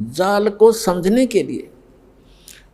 जाल को समझने के लिए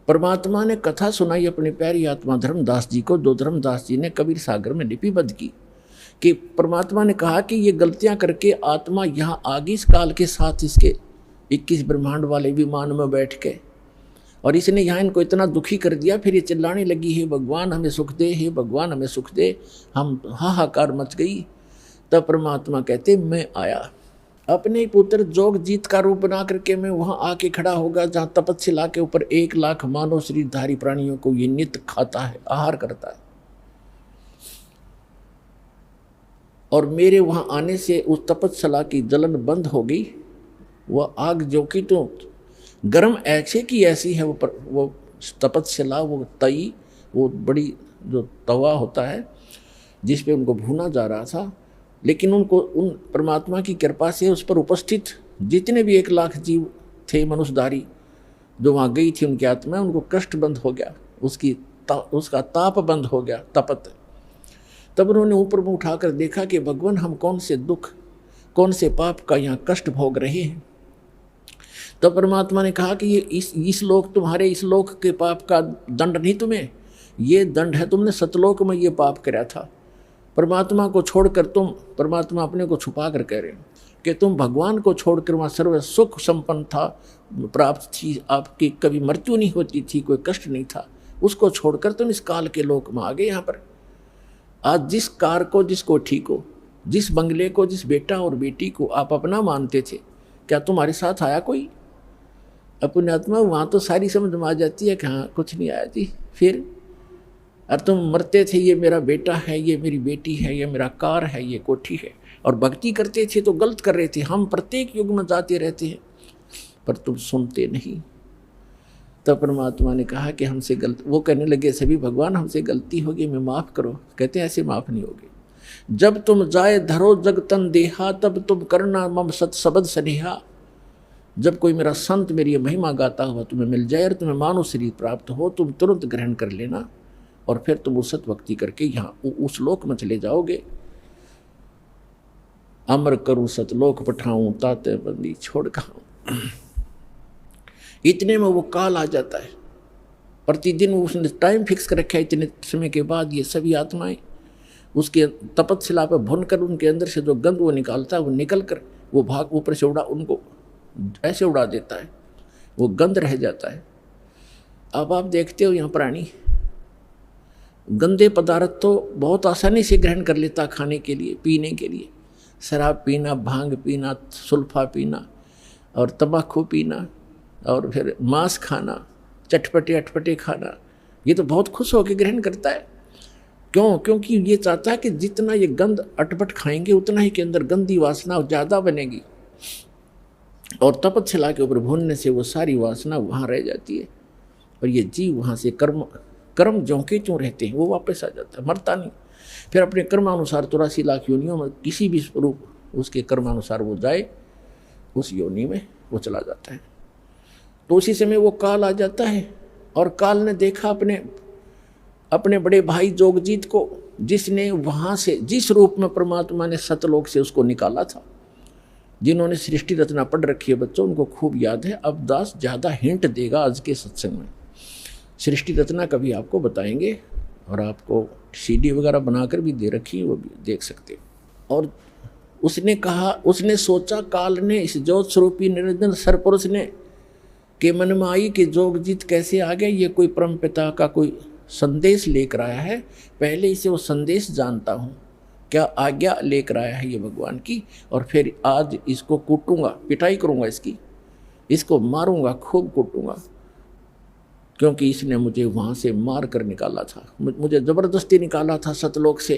परमात्मा ने कथा सुनाई अपनी प्यारी आत्मा धर्मदास जी को, जो धर्मदास जी ने कबीर सागर में लिपिबद्ध की कि परमात्मा ने कहा कि ये गलतियां करके आत्मा यहाँ आ गई इस काल के साथ, इसके 21 ब्रह्मांड वाले विमान में बैठ के, और इसने यहाँ इनको इतना दुखी कर दिया। फिर ये चिल्लाने लगी, हे भगवान हमें सुख दे, हे भगवान हमें सुख दे। हम हाहाकार मच गई। तब परमात्मा कहते मैं आया, अपने ही पुत्र जोगजीत का रूप बना करके मैं वहां आके खड़ा होगा जहां तपस्या के ऊपर 1 लाख मानव शरीरधारी प्राणियों को ये नित्य खाता है, आहार करता है। और मेरे वहां आने से उस तपस्या की जलन बंद हो गई। वह आग जो कि तो गर्म ऐसे की ऐसी है, वो तपस्या, वो तई, वो बड़ी जो तवा होता है जिस पे उनको भूना जा रहा था, लेकिन उनको उन परमात्मा की कृपा से उस पर उपस्थित जितने भी 1 लाख जीव थे मनुष्यधारी जो वहाँ गई थी, उनकी आत्मा, उनको कष्ट बंद हो गया, उसका ताप बंद हो गया, तपत। तब उन्होंने ऊपर में उठाकर देखा कि भगवान हम कौन से दुख, कौन से पाप का यहाँ कष्ट भोग रहे हैं। तब परमात्मा ने कहा कि ये इस लोक, तुम्हारे इस लोक के पाप का दंड नहीं तुम्हें, ये दंड है तुमने सतलोक में ये पाप कराया था। परमात्मा को छोड़कर तुम, परमात्मा अपने को छुपा कर कह रहे हैं कि तुम भगवान को छोड़कर वहाँ सर्व सुख संपन्न था, प्राप्त थी, आपकी कभी मृत्यु नहीं होती थी, कोई कष्ट नहीं था, उसको छोड़कर तुम इस काल के लोक में आ गए। यहाँ पर आज जिस कार को, जिसको ठीक हो, जिस बंगले को, जिस बेटा और बेटी को आप अपना मानते थे, क्या तुम्हारे साथ आया कोई? अपनी आत्मा वहाँ तो सारी समझ में आ जाती है कि हाँ कुछ नहीं आया थी। फिर और तुम मरते थे, ये मेरा बेटा है, ये मेरी बेटी है, ये मेरा कार है, ये कोठी है, और भक्ति करते थे तो गलत कर रहे थे। हम प्रत्येक युग में जाते रहते हैं पर तुम सुनते नहीं। तब परमात्मा ने कहा कि हमसे गलत, वो कहने लगे सभी भगवान हमसे गलती होगी, मैं माफ़ करो। कहते ऐसे माफ़ नहीं होगी। जब तुम जाए धरो जग तन देहा, तब तुम करना मम सत सबद स्नेहा। जब कोई मेरा संत मेरी महिमा गाता हुआ तुम्हें मिल जाए और तुम्हें मानव शरीर प्राप्त हो, तुम तुरंत ग्रहण कर लेना और फिर तुम उस सत भक्ति करके यहाँ उस लोक में चले जाओगे। अमर करूँ सतलोक पठाऊं, ताते बंदी छोड़ खाऊं। इतने में वो काल आ जाता है। प्रतिदिन उसने टाइम फिक्स कर रखा है, इतने समय के बाद ये सभी आत्माएं उसके तपस्या पर भुन कर उनके अंदर से जो गंध वो निकालता है, वो निकल कर वो भाग ऊपर से उनको ऐसे उड़ा देता है, वो गंध रह जाता है। अब आप देखते हो यहाँ प्राणी गंदे पदार्थ तो बहुत आसानी से ग्रहण कर लेता खाने के लिए, पीने के लिए। शराब पीना, भांग पीना, सुल्फा पीना और तंबाकू पीना और फिर मांस खाना, चटपटे अटपटे खाना, ये तो बहुत खुश होकर ग्रहण करता है। क्यों? क्योंकि ये चाहता है कि जितना ये गंद अटपट खाएंगे उतना ही के अंदर गंदी वासना ज़्यादा बनेगी, और तपस्या के ऊपर भूनने से वो सारी वासना वहाँ रह जाती है और ये जीव वहाँ से कर्म ज्यों के त्यों रहते हैं, वो वापस आ जाता है, मरता नहीं। फिर अपने कर्मानुसार 83 लाख योनियों में किसी भी स्वरूप उसके कर्मानुसार वो जाए, उस योनि में वो चला जाता है। तो उसी समय वो काल आ जाता है, और काल ने देखा अपने बड़े भाई जोगजीत को, जिसने वहाँ से, जिस रूप में परमात्मा ने सतलोक से उसको निकाला था। जिन्होंने सृष्टि रचना पढ़ रखी है बच्चों, उनको खूब याद है। अब दास ज़्यादा हिंट देगा आज के सत्संग में। सृष्टि रचना कभी आपको बताएंगे, और आपको सीडी वगैरह बनाकर भी दे रखी है, वो भी देख सकते हो। और उसने कहा, उसने सोचा, काल ने, इस ज्योत स्वरूपी निरंजन सरपुरुष ने के मन में आई कि जोगजीत कैसे आ गया, ये कोई परम पिता का कोई संदेश लेकर आया है, पहले इसे वो संदेश जानता हूँ, क्या आज्ञा लेकर आया है ये भगवान की, और फिर आज इसको कूटूंगा, पिटाई करूँगा इसको मारूंगा, खूब कूटूंगा, क्योंकि इसने मुझे वहाँ से मार कर निकाला था, मुझे ज़बरदस्ती निकाला था सतलोक से।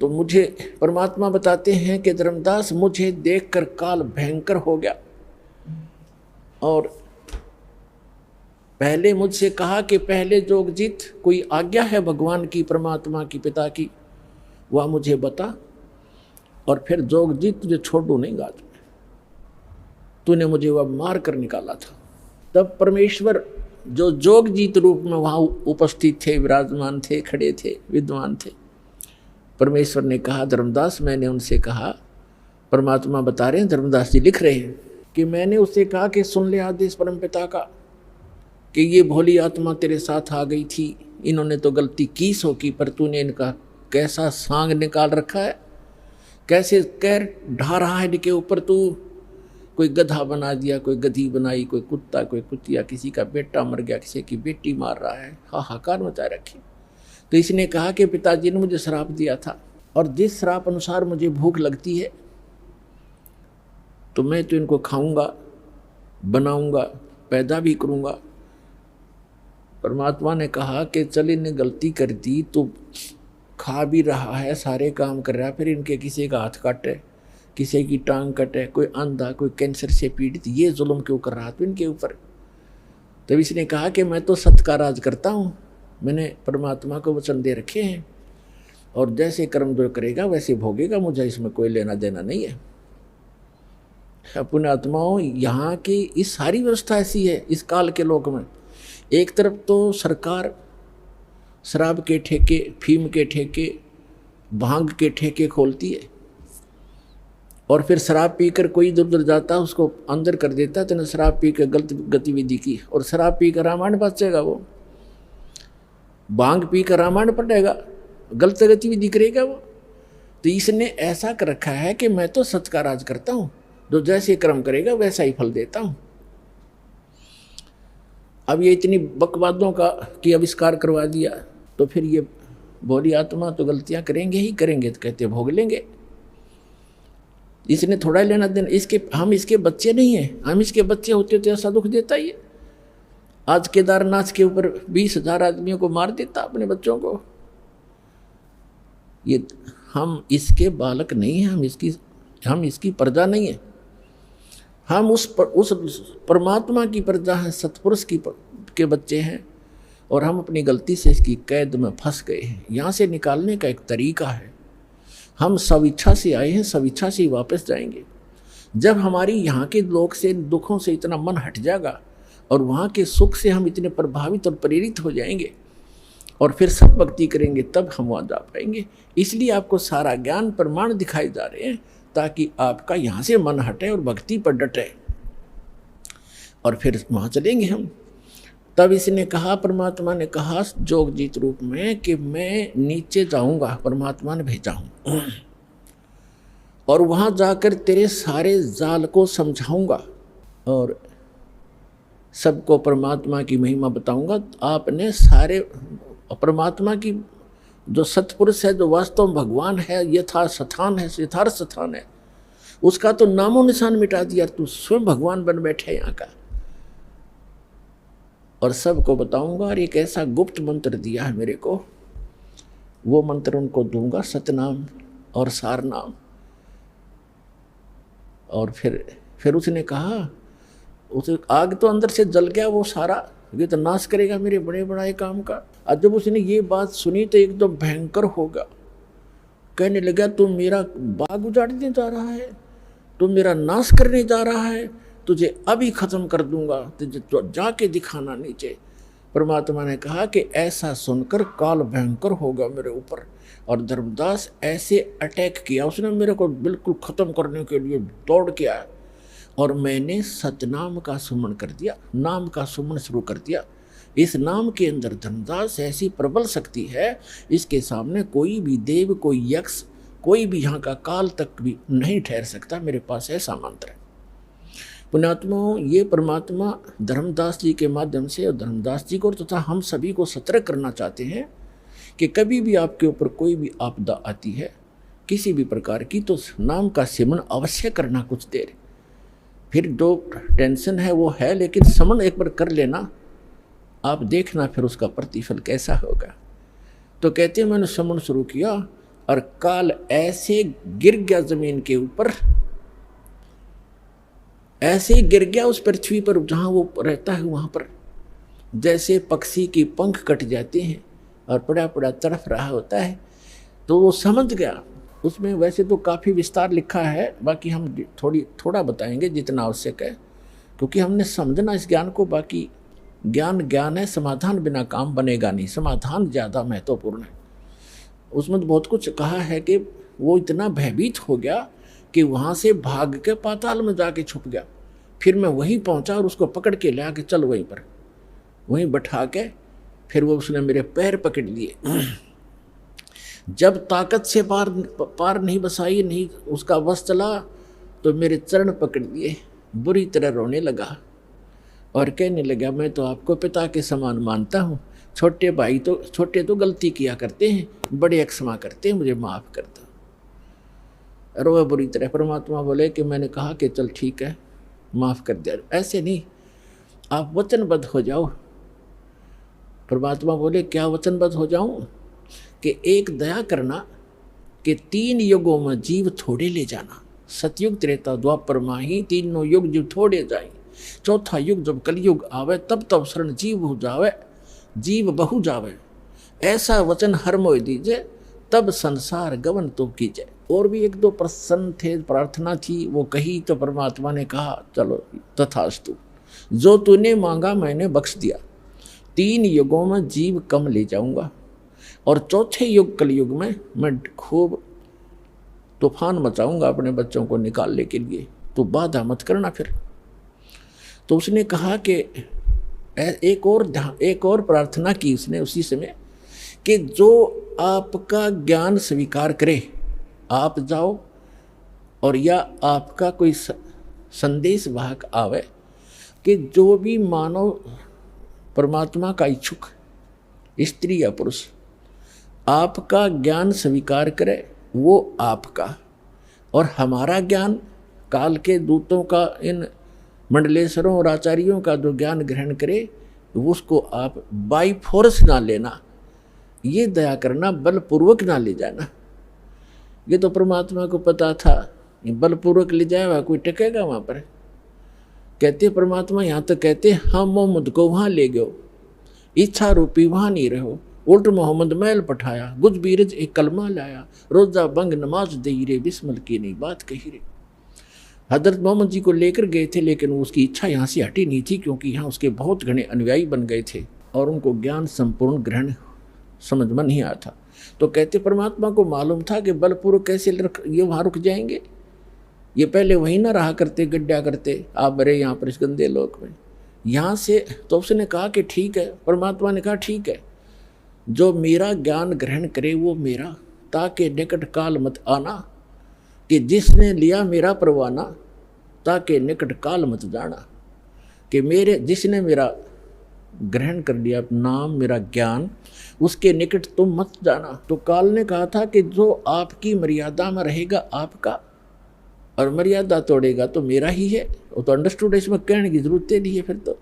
तो मुझे परमात्मा बताते हैं कि धर्मदास, मुझे देखकर काल भयंकर हो गया, और पहले मुझसे कहा कि पहले जोगजीत कोई आज्ञा है भगवान की, परमात्मा की, पिता की, वह मुझे बता, और फिर जोगजीत तुझे छोड़ू नहीं गा, तूने मुझे वह मार कर निकाला था। तब परमेश्वर जो जोगजीत रूप में वहाँ उपस्थित थे, विराजमान थे, खड़े थे, विद्वान थे, परमेश्वर ने कहा, धर्मदास मैंने उनसे कहा, परमात्मा बता रहे हैं, धर्मदास जी लिख रहे हैं कि मैंने उससे कहा कि सुन ले आदेश परमपिता का कि ये भोली आत्मा तेरे साथ आ गई थी, इन्होंने तो गलती की सो की, पर तूने इनका कैसा सांग निकाल रखा है, कैसे कैर ढा रहा है इनके ऊपर तू। कोई गधा बना दिया, कोई गधी बनाई, कोई कुत्ता, कोई कुतिया, किसी का बेटा मर गया, किसी की बेटी मार रहा है, हाहाकार मचा रखी। तो इसने कहा कि पिताजी ने मुझे श्राप दिया था, और जिस श्राप अनुसार मुझे भूख लगती है तो मैं तो इनको खाऊंगा, बनाऊंगा, पैदा भी करूंगा। परमात्मा ने कहा कि चल इन्हें गलती कर दी तो खा भी रहा है, सारे काम कर रहा है, फिर इनके किसी का हाथ काटे, किसी की टांग कटे, कोई अंधा, कोई कैंसर से पीड़ित, ये जुल्म क्यों कर रहा था इनके ऊपर। तब इसने कहा कि मैं तो सत्य का राज करता हूँ, मैंने परमात्मा को वचन दे रखे हैं, और जैसे कर्म जो करेगा वैसे भोगेगा, मुझे इसमें कोई लेना देना नहीं है। पुण्यात्माओं, यहाँ की इस सारी व्यवस्था ऐसी है इस काल के लोक में। एक तरफ तो सरकार शराब के ठेके, फीम के ठेके, भांग के ठेके खोलती है, और फिर शराब पीकर कोई इधर उधर जाता उसको अंदर कर देता, तो शराब पी कर गलत गतिविधि की, और शराब पी कर रामायण बचेगा, वो भांग पी कर रामायण पढ़ेगा, गलत गतिविधि करेगा वो। तो इसने ऐसा कर रखा है कि मैं तो सत्य का राज करता हूँ, जो जैसे कर्म करेगा वैसा ही फल देता हूँ। अब ये इतनी बकवादों का की आविष्कार करवा दिया, तो फिर ये भोली आत्मा तो गलतियाँ करेंगे ही करेंगे, तो कहते भोग लेंगे। इसने थोड़ा लेना देना, हम इसके बच्चे नहीं हैं, हम इसके बच्चे होते तो ऐसा दुख देता ही है। आज केदारनाथ के ऊपर 20,000 आदमियों को मार देता अपने बच्चों को। ये हम इसके बालक नहीं हैं, हम इसकी प्रजा नहीं है, हम उस परमात्मा की प्रजा है, सतपुरुष के बच्चे हैं, और हम अपनी गलती से इसकी कैद में फंस गए हैं। यहाँ से निकालने का एक तरीका है, हम स्वेच्छा से आए हैं, स्वेच्छा से ही वापस जाएंगे। जब हमारी यहाँ के लोक से, दुखों से इतना मन हट जाएगा, और वहाँ के सुख से हम इतने प्रभावित और प्रेरित हो जाएंगे, और फिर सब भक्ति करेंगे, तब हम वहाँ जा पाएंगे। इसलिए आपको सारा ज्ञान प्रमाण दिखाए जा रहे हैं, ताकि आपका यहाँ से मन हटे और भक्ति पर डटे, और फिर वहाँ चलेंगे हम। तब इसने कहा, परमात्मा ने कहा जोग जीत रूप में कि मैं नीचे जाऊँगा, परमात्मा ने भेजा हूँ, और वहाँ जाकर तेरे सारे जाल को समझाऊँगा, और सबको परमात्मा की महिमा बताऊँगा। आपने सारे परमात्मा की जो सतपुरुष है, जो वास्तव में भगवान है, यथार्थ स्थान है, उसका तो नामो निशान मिटा दिया, तू स्वयं भगवान बन बैठे यहाँ का। और सबको बताऊंगा, और एक ऐसा गुप्त मंत्र दिया है मेरे को, वो मंत्र उनको दूंगा, सतनाम और सार नाम। और फिर उसने कहा, उस आग तो अंदर से जल गया वो सारा, ये तो नाश करेगा मेरे बड़े बड़ाए काम का। और जब उसने ये बात सुनी तो एकदम भयंकर होगा, कहने लगा तू मेरा बाग उजाड़ने जा रहा है, तू मेरा नाश करने जा रहा है, तुझे अभी खत्म कर दूंगा, तुझे तो जाके दिखाना नीचे। परमात्मा ने कहा कि ऐसा सुनकर काल भयंकर होगा मेरे ऊपर। और धर्मदास ऐसे अटैक किया, उसने मेरे को बिल्कुल ख़त्म करने के लिए दौड़ के आया, और मैंने सतनाम का सुमन कर दिया, नाम का सुमन शुरू कर दिया। इस नाम के अंदर धर्मदास ऐसी प्रबल शक्ति है, इसके सामने कोई भी देव, कोई यक्ष, कोई भी यहाँ का काल तक भी नहीं ठहर सकता। मेरे पास ऐसा मंत्र है। पुण्यात्माओं, ये परमात्मा धर्मदास जी के माध्यम से, और धर्मदास जी को तथा हम सभी को सतर्क करना चाहते हैं कि कभी भी आपके ऊपर कोई भी आपदा आती है किसी भी प्रकार की, तो नाम का सिमरन अवश्य करना कुछ देर। फिर जो टेंशन है वो है, लेकिन समन एक बार कर लेना, आप देखना फिर उसका प्रतिफल कैसा होगा। तो कहते हैं मैंने समन शुरू किया, और काल ऐसे गिर गया जमीन के ऊपर, ऐसे ही गिर गया उस पृथ्वी पर जहाँ वो रहता है, वहाँ पर जैसे पक्षी की पंख कट जाते हैं और पड़ा पड़ा तड़फ रहा होता है। तो वो समझ गया। उसमें वैसे तो काफ़ी विस्तार लिखा है, बाकी हम थोड़ा बताएंगे जितना आवश्यक है, क्योंकि हमने समझना इस ज्ञान को। बाकी ज्ञान है, समाधान बिना काम बनेगा नहीं, समाधान ज़्यादा महत्वपूर्ण है। उसमें तो बहुत कुछ कहा है कि वो इतना भयभीत हो गया कि वहाँ से भाग के पाताल में जाके छुप गया। फिर मैं वहीं पहुंचा और उसको पकड़ के ले आके चल वहीं पर, वहीं बैठा के फिर वो उसने मेरे पैर पकड़ लिए। जब ताकत से पार नहीं बसाई, नहीं उसका बस चला, तो मेरे चरण पकड़ लिए, बुरी तरह रोने लगा और कहने लगा, मैं तो आपको पिता के समान मानता हूँ, छोटे तो गलती किया करते हैं, बड़े क्षमा करते हैं, मुझे माफ़ कर दो। रोया बुरी तरह। परमात्मा बोले कि मैंने कहा कि चल ठीक है, माफ़ कर दिया। ऐसे नहीं, आप वचनबद्ध हो जाओ। परमात्मा बोले क्या वचनबद्ध हो जाऊं? कि एक दया करना कि 3 युगों में जीव थोड़े ले जाना, सतयुग त्रेता द्वापर माही, तीनों युग जीव थोड़े जाए, चौथा युग जब कलयुग आवे, तब शरण जीव हो जावे, जीव बहु जावे, ऐसा वचन हर मोय दीजिए, तब संसार गवन तो कीजिए। और भी 1-2 प्रश्न थे, प्रार्थना थी, वो कही तो परमात्मा ने कहा चलो तथास्तु, जो तूने मांगा मैंने बख्श दिया। 3 युगों में जीव कम ले जाऊंगा और चौथे युग कलयुग में मैं खूब तूफान मचाऊंगा अपने बच्चों को निकालने के लिए, तो बाधा मत करना फिर। तो उसने कहा कि एक और प्रार्थना की उसने उसी समय कि जो आपका ज्ञान स्वीकार करे, आप जाओ, और या आपका कोई संदेश वाहक आवे कि जो भी मानव परमात्मा का इच्छुक, स्त्री या पुरुष, आपका ज्ञान स्वीकार करे, वो आपका, और हमारा ज्ञान काल के दूतों का, इन मंडलेश्वरों और आचार्यों का जो ज्ञान ग्रहण करे, उसको आप बाई फोर्स ना लेना, ये दया करना, बलपूर्वक ना ले जाना। ये तो परमात्मा को पता था, बलपूर्वक ले जाएगा कोई टकेगा वहाँ पर। कहते परमात्मा यहाँ तो कहते हम मोहम्मद को वहाँ ले गयो, इच्छा रूपी वहाँ नहीं रहो, उल्ट मोहम्मद मैल पठाया, गुज बीरज एक कलमा लाया, रोजा बंग नमाज दे रे, बिस्मिल की नहीं बात कही रे। हजरत मोहम्मद जी को लेकर गए थे, लेकिन उसकी इच्छा यहाँ से हटी नहीं थी, क्योंकि यहाँ उसके बहुत घने अनुयायी बन गए थे और उनको ज्ञान संपूर्ण ग्रहण समझ में नहीं आया था। तो कहते परमात्मा को मालूम था कि बलपूर्वक कैसे ये वहाँ रुक जाएंगे, ये पहले वहीं ना रहा करते, गड्ढा करते, आप बरे यहाँ पर इस गंदे लोक में, यहाँ से। तो उसने कहा कि ठीक है, परमात्मा ने कहा ठीक है, जो मेरा ज्ञान ग्रहण करे वो मेरा, ताकि निकट काल मत आना, कि जिसने लिया मेरा परवाना, ताकि निकट काल मत जाना, कि मेरे जिसने मेरा ग्रहण कर लिया नाम, मेरा ज्ञान, उसके निकट तुम मत जाना। तो काल ने कहा था कि जो आपकी मर्यादा में रहेगा आपका, और मर्यादा तोड़ेगा तो मेरा ही है। वो तो अंडरस्टूड, इसमें कहने की जरूरत नहीं है फिर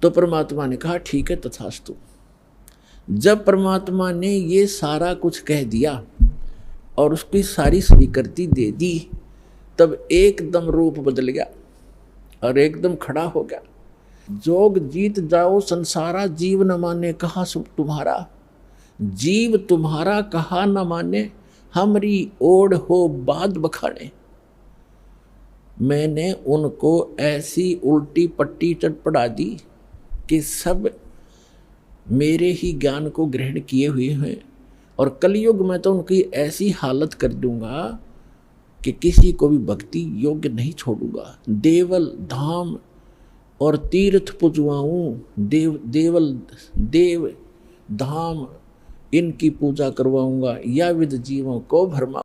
तो परमात्मा ने कहा ठीक है तथास्तु। जब परमात्मा ने ये सारा कुछ कह दिया और उसकी सारी स्वीकृति दे दी, तब एकदम रूप बदल गया और एकदम खड़ा हो गया। जोग जीत जाओ संसारा, जीव न माने कहा सुख तुम्हारा, जीव तुम्हारा कहा न माने, हमरी ओढ़ हो बाद बखाने। मैंने उनको ऐसी उल्टी पट्टी चटपटा दी कि सब मेरे ही ज्ञान को ग्रहण किए हुए हैं, और कलयुग में तो उनकी ऐसी हालत कर दूंगा कि किसी को भी भक्ति योग्य नहीं छोड़ूंगा। देवल धाम और तीर्थ पुजवाऊं, देव धाम इनकी पूजा करवाऊंगा, या विद जीवों को भरमा